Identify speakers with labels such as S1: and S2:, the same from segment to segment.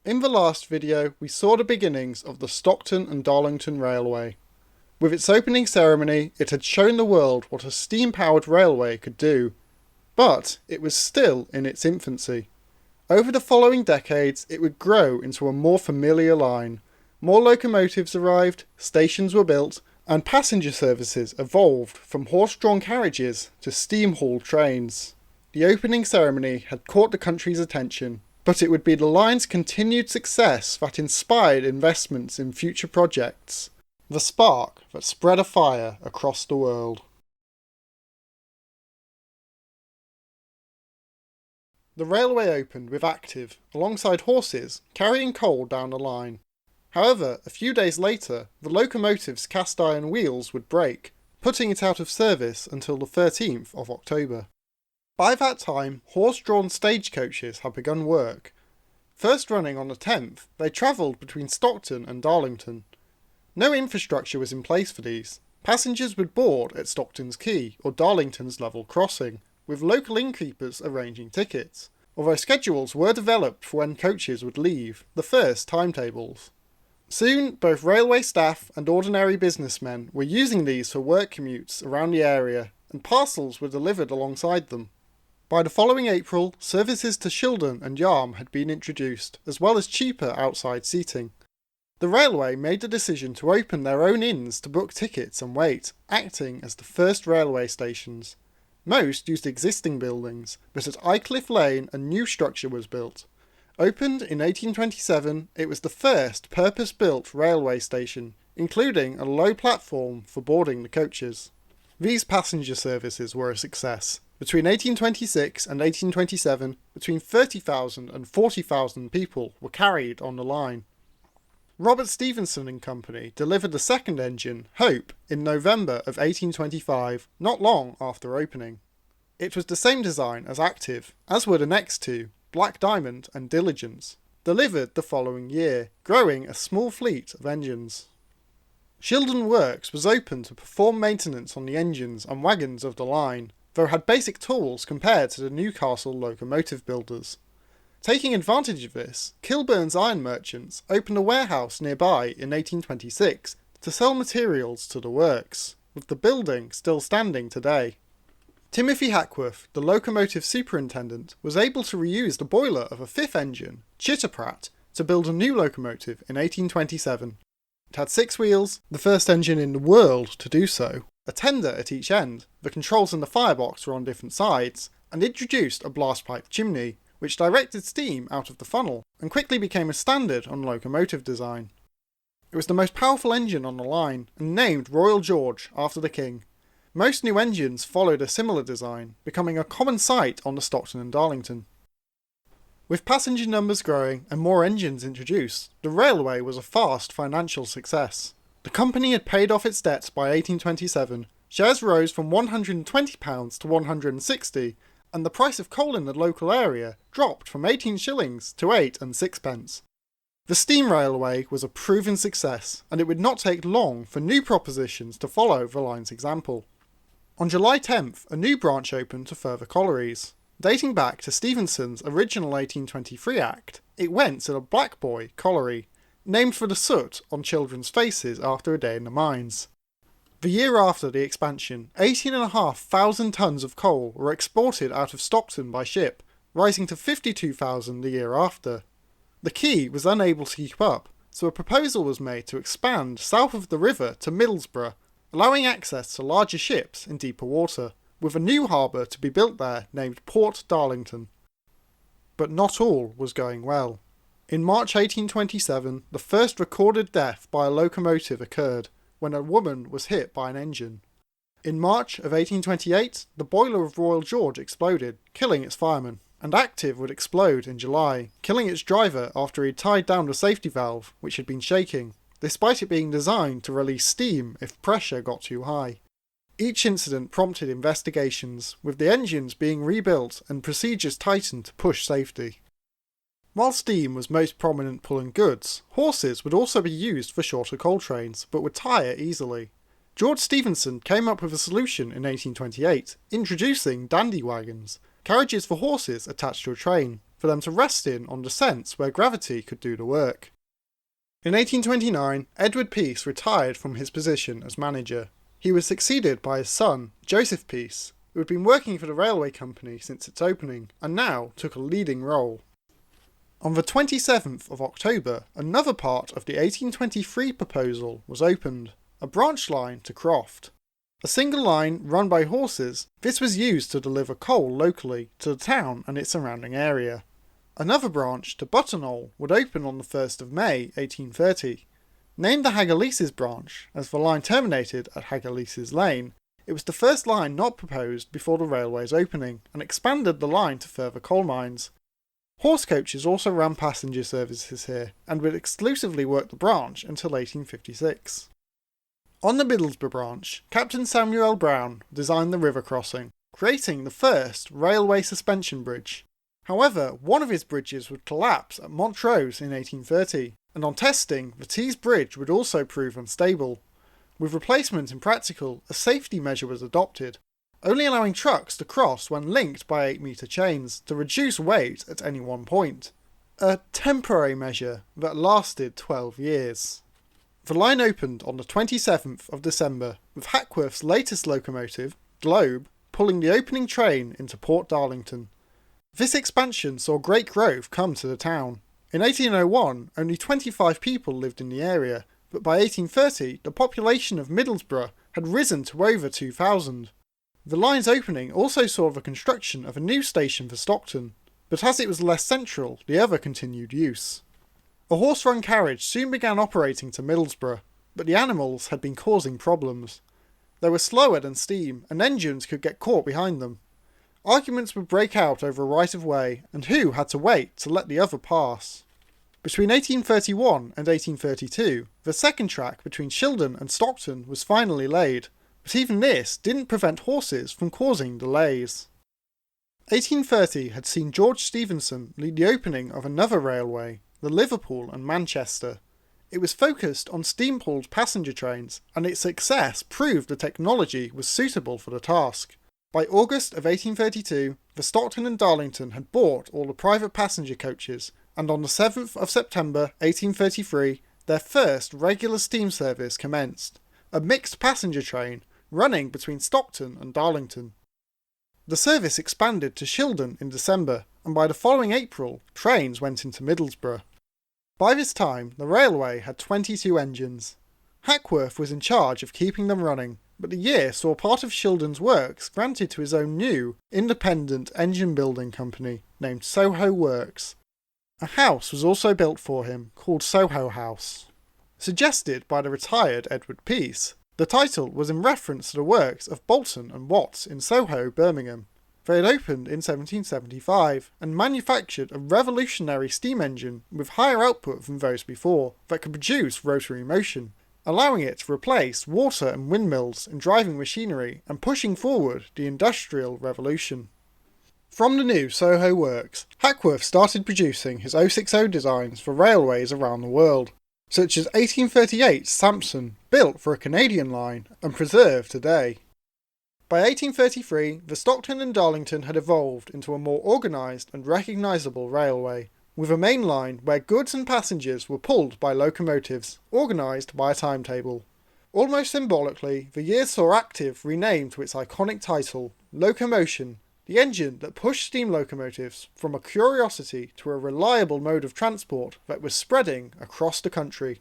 S1: In the last video, we saw the beginnings of the Stockton and Darlington Railway. With its opening ceremony, it had shown the world what a steam-powered railway could do, but it was still in its infancy. Over the following decades, it would grow into a more familiar line. More locomotives arrived, stations were built, and passenger services evolved from horse-drawn carriages to steam-hauled trains. The opening ceremony had caught the country's attention, but it would be the line's continued success that inspired investments in future projects, the spark that spread a fire across the world. The railway opened with active, alongside horses, carrying coal down the line. However, a few days later, the locomotive's cast iron wheels would break, putting it out of service until the 13th of October. By that time, horse-drawn stagecoaches had begun work. First running on the 10th, they travelled between Stockton and Darlington. No infrastructure was in place for these. Passengers would board at Stockton's Quay or Darlington's level crossing, with local innkeepers arranging tickets, although schedules were developed for when coaches would leave, the first timetables. Soon, both railway staff and ordinary businessmen were using these for work commutes around the area, and parcels were delivered alongside them. By the following April, services to Shildon and Yarm had been introduced, as well as cheaper outside seating. The railway made the decision to open their own inns to book tickets and wait, acting as the first railway stations. Most used existing buildings, but at Aycliffe Lane a new structure was built. Opened in 1827, it was the first purpose-built railway station, including a low platform for boarding the coaches. These passenger services were a success. Between 1826 and 1827, between 30,000 and 40,000 people were carried on the line. Robert Stephenson and Company delivered the second engine, Hope, in November of 1825, not long after opening. It was the same design as Active, as were the next two, Black Diamond and Diligence, delivered the following year, growing a small fleet of engines. Shildon Works was open to perform maintenance on the engines and wagons of the line, though had basic tools compared to the Newcastle locomotive builders. Taking advantage of this, Kilburn's iron merchants opened a warehouse nearby in 1826 to sell materials to the works, with the building still standing today. Timothy Hackworth, the locomotive superintendent, was able to reuse the boiler of a fifth engine, Chitterpratt, to build a new locomotive in 1827. It had 6 wheels, the first engine in the world to do so, a tender at each end, the controls and the firebox were on different sides, and introduced a blast pipe chimney, which directed steam out of the funnel, and quickly became a standard on locomotive design. It was the most powerful engine on the line, and named Royal George after the King. Most new engines followed a similar design, becoming a common sight on the Stockton and Darlington. With passenger numbers growing and more engines introduced, the railway was a fast financial success. The company had paid off its debts by 1827, shares rose from £120 to £160, and the price of coal in the local area dropped from 18 shillings to 8 and 6p. The steam railway was a proven success, and it would not take long for new propositions to follow the line's example. On July 10th, a new branch opened to further collieries. Dating back to Stephenson's original 1823 act, it went to the Black Boy colliery, named for the soot on children's faces after a day in the mines. The year after the expansion, 18,500 tonnes of coal were exported out of Stockton by ship, rising to 52,000 the year after. The quay was unable to keep up, so a proposal was made to expand south of the river to Middlesbrough, allowing access to larger ships in deeper water, with a new harbour to be built there named Port Darlington. But not all was going well. In March 1827, the first recorded death by a locomotive occurred, when a woman was hit by an engine. In March of 1828, the boiler of Royal George exploded, killing its fireman, and Active would explode in July, killing its driver after he tied down the safety valve, which had been shaking, despite it being designed to release steam if pressure got too high. Each incident prompted investigations, with the engines being rebuilt and procedures tightened to push safety. While steam was most prominent pulling goods, horses would also be used for shorter coal trains, but would tire easily. George Stephenson came up with a solution in 1828, introducing dandy wagons, carriages for horses attached to a train. for them to rest in on descents where gravity could do the work. In 1829, Edward Pease retired from his position as manager. He was succeeded by his son, Joseph Pease, who had been working for the railway company since its opening, and now took a leading role. On the 27th of October, another part of the 1823 proposal was opened, a branch line to Croft. A single line run by horses, this was used to deliver coal locally to the town and its surrounding area. Another branch to Buttonall would open on the 1st of May 1830. Named the Haggaleases branch, as the line terminated at Haggaleases Lane, it was the first line not proposed before the railway's opening, and expanded the line to further coal mines. Horse coaches also ran passenger services here, and would exclusively work the branch until 1856. On the Middlesbrough branch, Captain Samuel Brown designed the river crossing, creating the first railway suspension bridge. However, one of his bridges would collapse at Montrose in 1830, and on testing, the Tees Bridge would also prove unstable. With replacement impractical, a safety measure was adopted, only allowing trucks to cross when linked by 8-metre chains to reduce weight at any one point. A temporary measure that lasted 12 years. The line opened on the 27th of December, with Hackworth's latest locomotive, Globe, pulling the opening train into Port Darlington. This expansion saw great growth come to the town. In 1801, only 25 people lived in the area, but by 1830 the population of Middlesbrough had risen to over 2,000. The line's opening also saw the construction of a new station for Stockton, but as it was less central, the other continued use. A horse-run carriage soon began operating to Middlesbrough, but the animals had been causing problems. They were slower than steam, and engines could get caught behind them. Arguments would break out over a right-of-way, and who had to wait to let the other pass. Between 1831 and 1832, the second track between Shildon and Stockton was finally laid, but even this didn't prevent horses from causing delays. 1830 had seen George Stephenson lead the opening of another railway, the Liverpool and Manchester. It was focused on steam-pulled passenger trains, and its success proved the technology was suitable for the task. By August of 1832, the Stockton and Darlington had bought all the private passenger coaches, and on the 7th of September 1833, their first regular steam service commenced, a mixed passenger train running between Stockton and Darlington. The service expanded to Shildon in December, and by the following April, trains went into Middlesbrough. By this time, the railway had 22 engines. Hackworth was in charge of keeping them running, but the year saw part of Shildon's works granted to his own new, independent engine-building company named Soho Works. A house was also built for him, called Soho House. Suggested by the retired Edward Pease, the title was in reference to the works of Boulton and Watts in Soho, Birmingham. They had opened in 1775 and manufactured a revolutionary steam engine with higher output than those before that could produce rotary motion, allowing it to replace water and windmills in driving machinery and pushing forward the Industrial Revolution. From the new Soho Works, Hackworth started producing his 060 designs for railways around the world, such as 1838's Sampson, built for a Canadian line and preserved today. By 1833, the Stockton and Darlington had evolved into a more organised and recognisable railway, with a main line where goods and passengers were pulled by locomotives, organised by a timetable. Almost symbolically, the year saw Active renamed to its iconic title, Locomotion, the engine that pushed steam locomotives from a curiosity to a reliable mode of transport that was spreading across the country.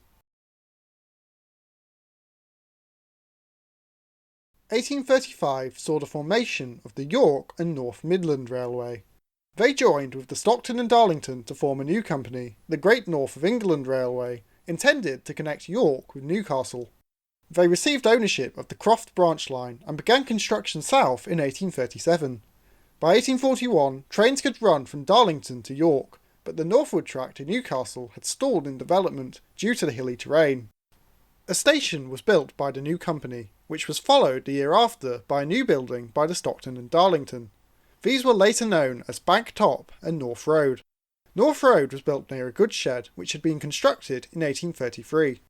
S1: 1835 saw the formation of the York and North Midland Railway. They joined with the Stockton and Darlington to form a new company, the Great North of England Railway, intended to connect York with Newcastle. They received ownership of the Croft branch line and began construction south in 1837. By 1841, trains could run from Darlington to York, but the northward track to Newcastle had stalled in development due to the hilly terrain. A station was built by the new company, which was followed the year after by a new building by the Stockton and Darlington. These were later known as Bank Top and North Road. North Road was built near a goods shed which had been constructed in 1833.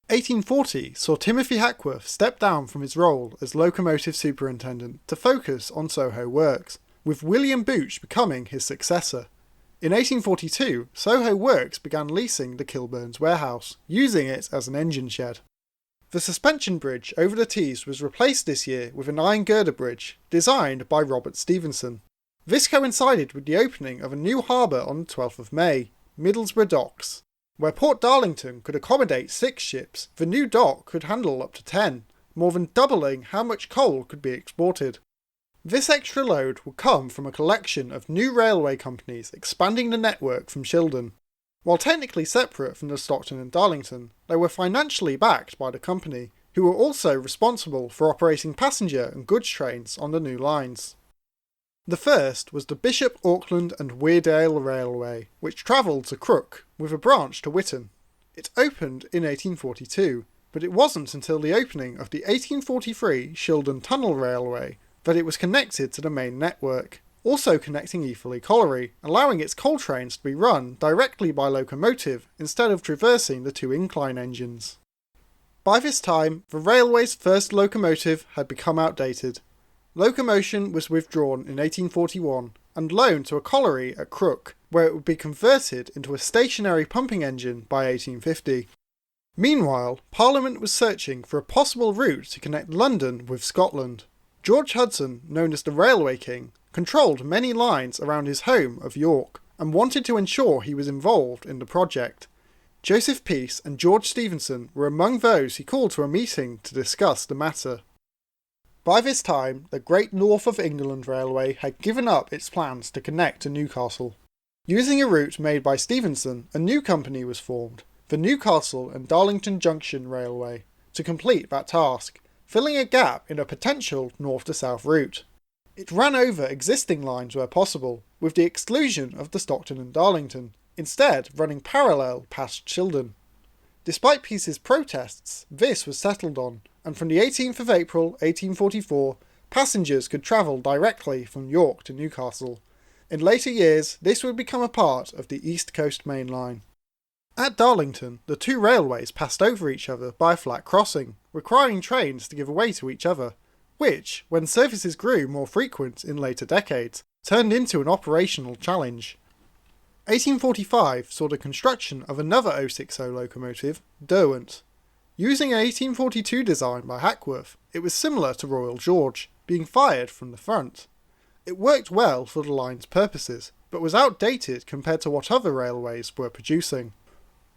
S1: 1840 saw Timothy Hackworth step down from his role as locomotive superintendent to focus on Soho Works, with William Booch becoming his successor. In 1842, Soho Works began leasing the Kilburn's warehouse, using it as an engine shed. The suspension bridge over the Tees was replaced this year with an iron girder bridge, designed by Robert Stephenson. This coincided with the opening of a new harbour on the 12th of May, Middlesbrough Docks. Where Port Darlington could accommodate 6 ships, the new dock could handle up to 10, more than doubling how much coal could be exported. This extra load would come from a collection of new railway companies expanding the network from Shildon. While technically separate from the Stockton and Darlington, they were financially backed by the company, who were also responsible for operating passenger and goods trains on the new lines. The first was the Bishop Auckland and Weardale Railway, which travelled to Crook, with a branch to Whitton. It opened in 1842, but it wasn't until the opening of the 1843 Shildon Tunnel Railway that it was connected to the main network, also connecting Eaferley Colliery, allowing its coal trains to be run directly by locomotive instead of traversing the 2 incline engines. By this time, the railway's first locomotive had become outdated. Locomotion was withdrawn in 1841 and loaned to a colliery at Crook, where it would be converted into a stationary pumping engine by 1850. Meanwhile, Parliament was searching for a possible route to connect London with Scotland. George Hudson, known as the Railway King, controlled many lines around his home of York and wanted to ensure he was involved in the project. Joseph Pease and George Stephenson were among those he called to a meeting to discuss the matter. By this time, the Great North of England Railway had given up its plans to connect to Newcastle. Using a route made by Stephenson, a new company was formed, the Newcastle and Darlington Junction Railway, to complete that task, filling a gap in a potential north-to-south route. It ran over existing lines where possible, with the exclusion of the Stockton and Darlington, instead running parallel past Shildon. Despite Pease's protests, this was settled on, and from the 18th of April 1844, passengers could travel directly from York to Newcastle. In later years, this would become a part of the East Coast Main Line. At Darlington, the 2 railways passed over each other by a flat crossing, requiring trains to give way to each other, which, when services grew more frequent in later decades, turned into an operational challenge. 1845 saw the construction of another 060 locomotive, Derwent. Using an 1842 design by Hackworth, it was similar to Royal George, being fired from the front. It worked well for the line's purposes, but was outdated compared to what other railways were producing.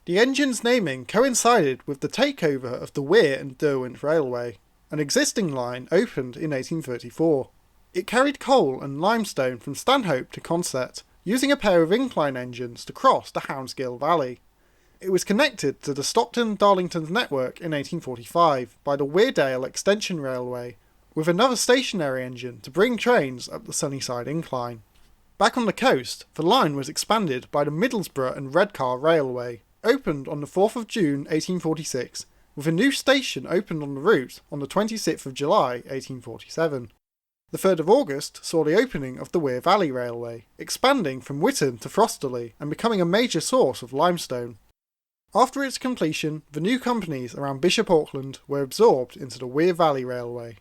S1: The engine's naming coincided with the takeover of the Weir and Derwent Railway. An existing line opened in 1834. It carried coal and limestone from Stanhope to Consett, using a pair of incline engines to cross the Hounsgill Valley. It was connected to the Stockton Darlington's network in 1845 by the Weardale Extension Railway, with another stationary engine to bring trains up the Sunnyside Incline. Back on the coast, the line was expanded by the Middlesbrough and Redcar Railway, opened on the 4th of June 1846, with a new station opened on the route on the 26th of July 1847. The 3rd of August saw the opening of the Weir Valley Railway, expanding from Whitton to Frosterley and becoming a major source of limestone. After its completion, the new companies around Bishop Auckland were absorbed into the Weir Valley Railway.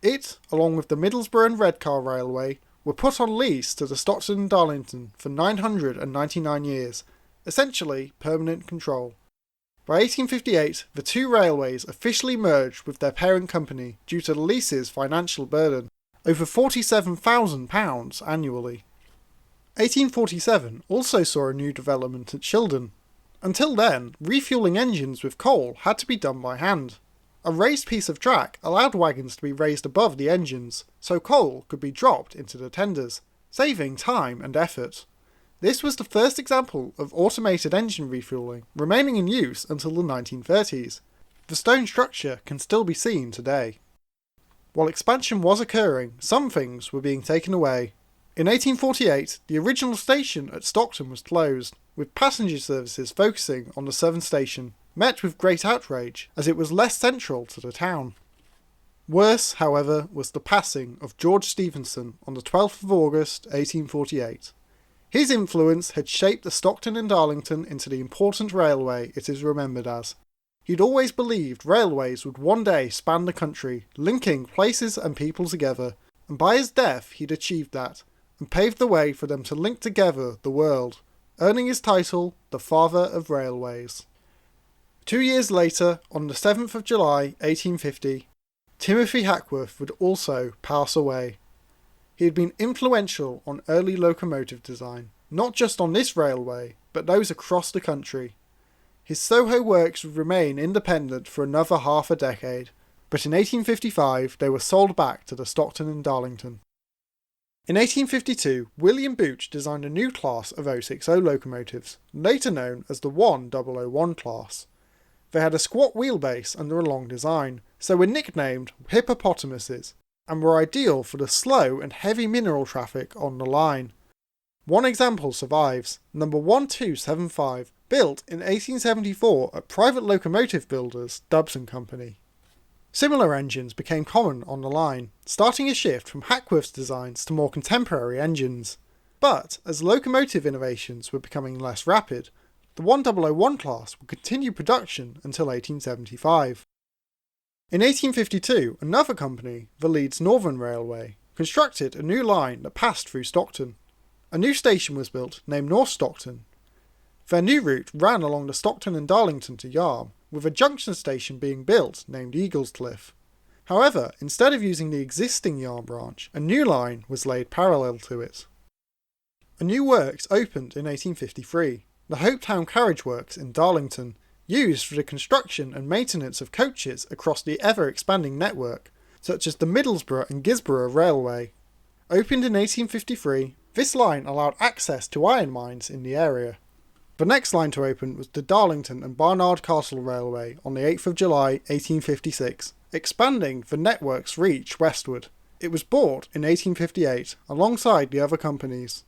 S1: It, along with the Middlesbrough and Redcar Railway, were put on lease to the Stockton and Darlington for 999 years, essentially permanent control. By 1858, the 2 railways officially merged with their parent company due to the lease's financial burden, over £47,000 annually. 1847 also saw a new development at Shildon. Until then, refuelling engines with coal had to be done by hand. A raised piece of track allowed wagons to be raised above the engines, so coal could be dropped into the tenders, saving time and effort. This was the first example of automated engine refuelling, remaining in use until the 1930s. The stone structure can still be seen today. While expansion was occurring, some things were being taken away. In 1848, the original station at Stockton was closed, with passenger services focusing on the Southern Station, met with great outrage as it was less central to the town. Worse, however, was the passing of George Stephenson on the 12th of August 1848. His influence had shaped the Stockton and Darlington into the important railway it is remembered as. He'd always believed railways would one day span the country, linking places and people together, and by his death he'd achieved that, and paved the way for them to link together the world, earning his title the Father of Railways. 2 years later, on the 7th of July 1850, Timothy Hackworth would also pass away. He had been influential on early locomotive design, not just on this railway, but those across the country. His Soho works would remain independent for another half a decade, but in 1855 they were sold back to the Stockton and Darlington. In 1852, William Booch designed a new class of 060 locomotives, later known as the 1001 class. They had a squat wheelbase under a long design, so were nicknamed hippopotamuses, and were ideal for the slow and heavy mineral traffic on the line. One example survives, number 1275, built in 1874 at private locomotive builders Dubbs and Company. Similar engines became common on the line, starting a shift from Hackworth's designs to more contemporary engines. But, as locomotive innovations were becoming less rapid, the 1001 class would continue production until 1875. In 1852, another company, the Leeds Northern Railway, constructed a new line that passed through Stockton. A new station was built named North Stockton. Their new route ran along the Stockton and Darlington to Yarm, with a junction station being built named Eaglescliffe. However, instead of using the existing Yarm branch, a new line was laid parallel to it. A new works opened in 1853, the Hopetown Carriage Works in Darlington, used for the construction and maintenance of coaches across the ever-expanding network, such as the Middlesbrough and Gisborough Railway. Opened in 1853, this line allowed access to iron mines in the area. The next line to open was the Darlington and Barnard Castle Railway on the 8th of July 1856, expanding the network's reach westward. It was bought in 1858 alongside the other companies.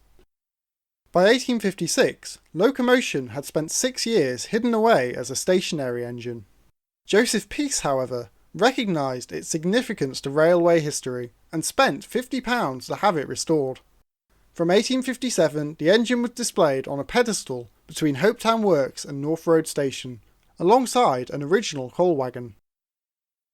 S1: By 1856, Locomotion had spent 6 years hidden away as a stationary engine. Joseph Pease, however, recognised its significance to railway history and spent £50 to have it restored. From 1857, the engine was displayed on a pedestal between Hopetown Works and North Road Station, alongside an original coal wagon.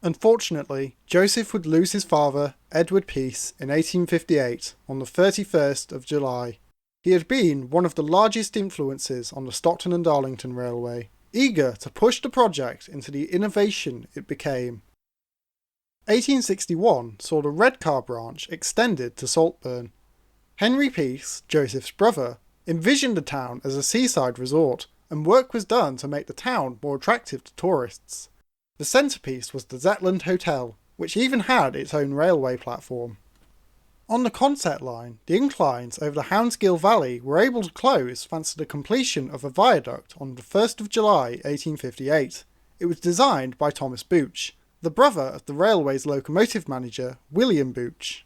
S1: Unfortunately, Joseph would lose his father, Edward Pease, in 1858 on the 31st of July. He had been one of the largest influences on the Stockton and Darlington Railway, eager to push the project into the innovation it became. 1861 saw the Redcar branch extended to Saltburn. Henry Pease, Joseph's brother, envisioned the town as a seaside resort, and work was done to make the town more attractive to tourists. The centrepiece was the Zetland Hotel, which even had its own railway platform. On the Consett line, the inclines over the Houndsgill Valley were able to close thanks to the completion of a viaduct on the 1st of July 1858. It was designed by Thomas Booch, the brother of the railway's locomotive manager, William Booch.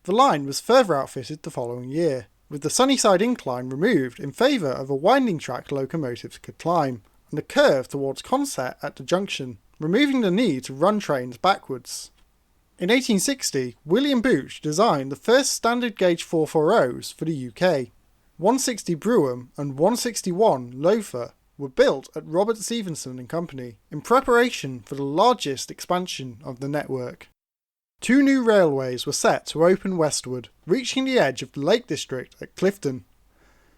S1: The line was further outfitted the following year, with the Sunnyside incline removed in favour of a winding track locomotives could climb, and a curve towards Consett at the junction, removing the need to run trains backwards. In 1860, William Booch designed the first standard gauge 440s for the UK. 160 Brougham and 161 Loafer were built at Robert Stephenson and Company in preparation for the largest expansion of the network. 2 new railways were set to open westward, reaching the edge of the Lake District at Clifton.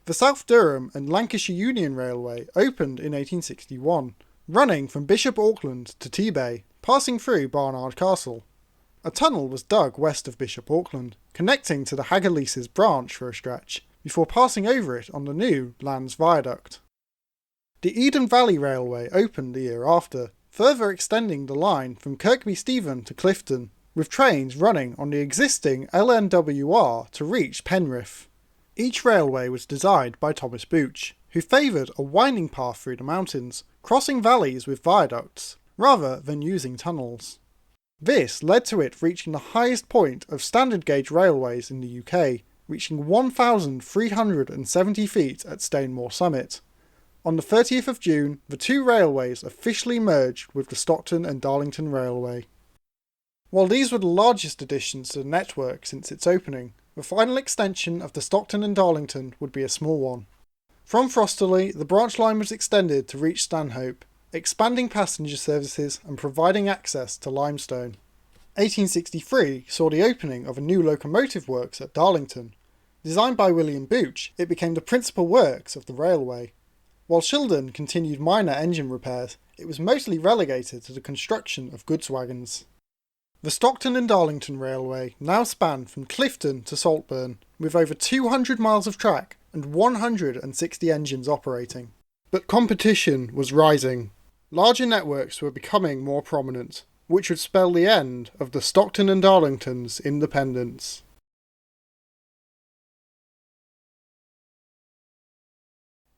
S1: The South Durham and Lancashire Union Railway opened in 1861, running from Bishop Auckland to T-Bay, passing through Barnard Castle. A tunnel was dug west of Bishop Auckland, connecting to the Haggaleases branch for a stretch, before passing over it on the new Lands Viaduct. The Eden Valley Railway opened the year after, further extending the line from Kirkby Stephen to Clifton, with trains running on the existing LNWR to reach Penrith. Each railway was designed by Thomas Booch, who favoured a winding path through the mountains, crossing valleys with viaducts, rather than using tunnels. This led to it reaching the highest point of standard gauge railways in the UK, reaching 1,370 feet at Stainmore Summit. On the 30th of June, the 2 railways officially merged with the Stockton and Darlington Railway. While these were the largest additions to the network since its opening, the final extension of the Stockton and Darlington would be a small one. From Frosterley, the branch line was extended to reach Stanhope, expanding passenger services and providing access to Limestone. 1863 saw the opening of a new locomotive works at Darlington. Designed by William Booch, it became the principal works of the railway. While Shildon continued minor engine repairs, it was mostly relegated to the construction of goods wagons. The Stockton and Darlington Railway now spanned from Clifton to Saltburn, with over 200 miles of track and 160 engines operating. But competition was rising. Larger networks were becoming more prominent, which would spell the end of the Stockton and Darlington's independence.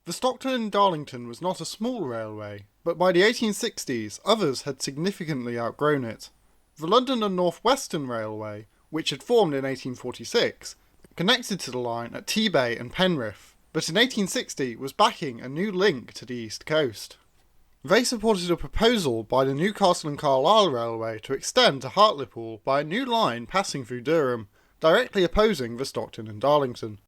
S1: The Stockton and Darlington was not a small railway, but by the 1860s others had significantly outgrown it. The London and North Western Railway, which had formed in 1846, connected to the line at T-Bay and Penrith, but in 1860 was backing a new link to the East Coast. They supported a proposal by the Newcastle and Carlisle Railway to extend to Hartlepool by a new line passing through Durham, directly opposing the Stockton and Darlington.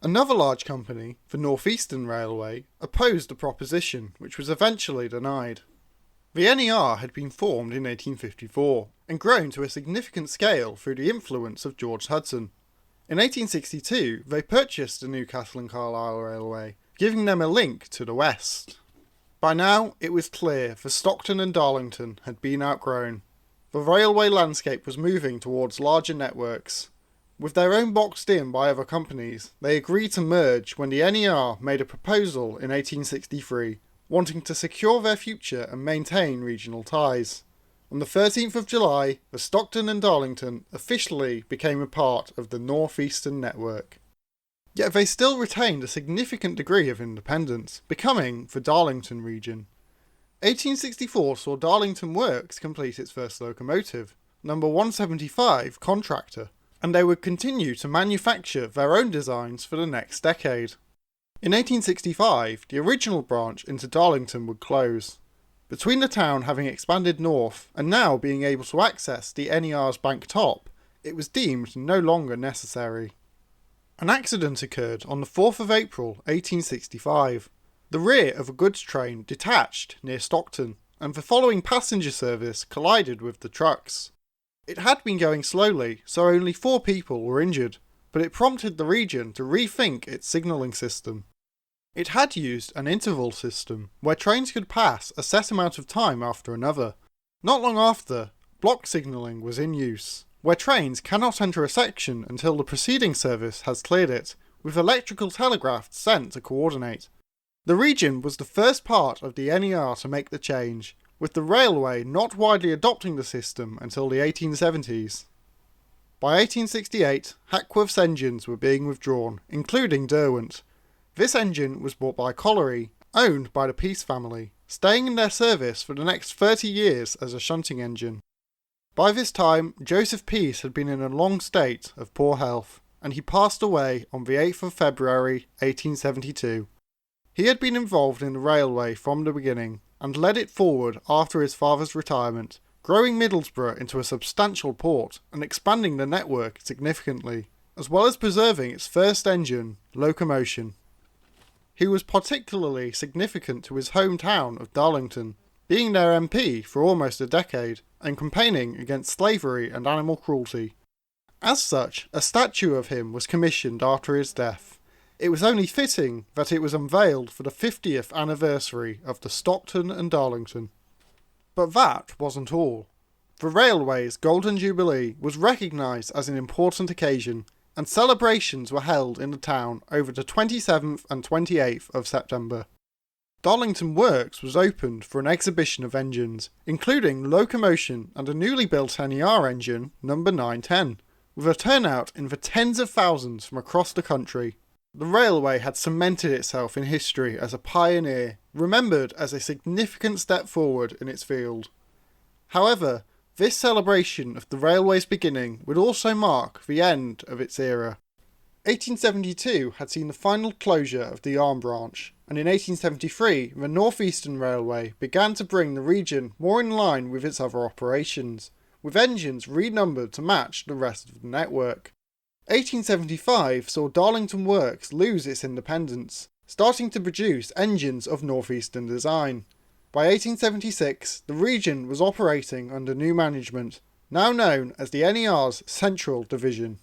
S1: Another large company, the North Eastern Railway, opposed the proposition, which was eventually denied. The NER had been formed in 1854, and grown to a significant scale through the influence of George Hudson. In 1862, they purchased the Newcastle and Carlisle Railway, giving them a link to the west. By now, it was clear the Stockton and Darlington had been outgrown. The railway landscape was moving towards larger networks. With their own boxed in by other companies, they agreed to merge when the NER made a proposal in 1863, wanting to secure their future and maintain regional ties. On the 13th of July, the Stockton and Darlington officially became a part of the North Eastern Network. Yet they still retained a significant degree of independence, becoming the Darlington region. 1864 saw Darlington Works complete its first locomotive, number 175 Contractor, and they would continue to manufacture their own designs for the next decade. In 1865, the original branch into Darlington would close. Between the town having expanded north and now being able to access the NER's bank top, it was deemed no longer necessary. An accident occurred on the 4th of April 1865. The rear of a goods train detached near Stockton, and the following passenger service collided with the trucks. It had been going slowly, so only 4 people were injured, but it prompted the region to rethink its signalling system. It had used an interval system, where trains could pass a set amount of time after another. Not long after, block signalling was in use, where trains cannot enter a section until the preceding service has cleared it, with electrical telegraphs sent to coordinate. The region was the first part of the NER to make the change, with the railway not widely adopting the system until the 1870s. By 1868, Hackworth's engines were being withdrawn, including Derwent. This engine was bought by Colliery, owned by the Pease family, staying in their service for the next 30 years as a shunting engine. By this time, Joseph Pease had been in a long state of poor health, and he passed away on the 8th of February 1872. He had been involved in the railway from the beginning, and led it forward after his father's retirement, growing Middlesbrough into a substantial port and expanding the network significantly, as well as preserving its first engine, Locomotion. He was particularly significant to his hometown of Darlington, being their MP for almost a decade and campaigning against slavery and animal cruelty. As such, a statue of him was commissioned after his death. It was only fitting that it was unveiled for the 50th anniversary of the Stockton and Darlington. But that wasn't all. The railway's Golden Jubilee was recognised as an important occasion, and celebrations were held in the town over the 27th and 28th of September. Darlington Works was opened for an exhibition of engines, including Locomotion and a newly built NER engine, number 910, with a turnout in the tens of thousands from across the country. The railway had cemented itself in history as a pioneer, remembered as a significant step forward in its field. However, this celebration of the railway's beginning would also mark the end of its era. 1872 had seen the final closure of the Arm branch, and in 1873 the North Eastern Railway began to bring the region more in line with its other operations, with engines renumbered to match the rest of the network. 1875 saw Darlington Works lose its independence, starting to produce engines of northeastern design. By 1876, the region was operating under new management, now known as the NER's Central Division.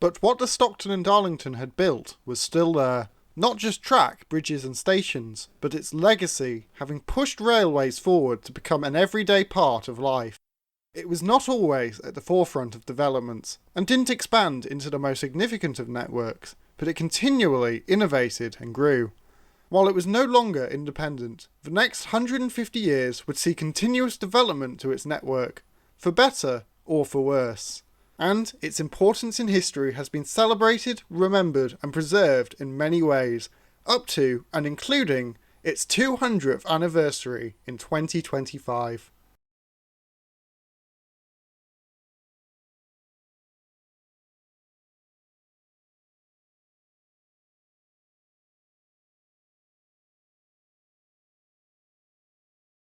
S1: But what the Stockton and Darlington had built was still there. Not just track, bridges and stations, but its legacy having pushed railways forward to become an everyday part of life. It was not always at the forefront of developments, and didn't expand into the most significant of networks, but it continually innovated and grew. While it was no longer independent, the next 150 years would see continuous development to its network, for better or for worse. And its importance in history has been celebrated, remembered and preserved in many ways, up to and including its 200th anniversary in 2025.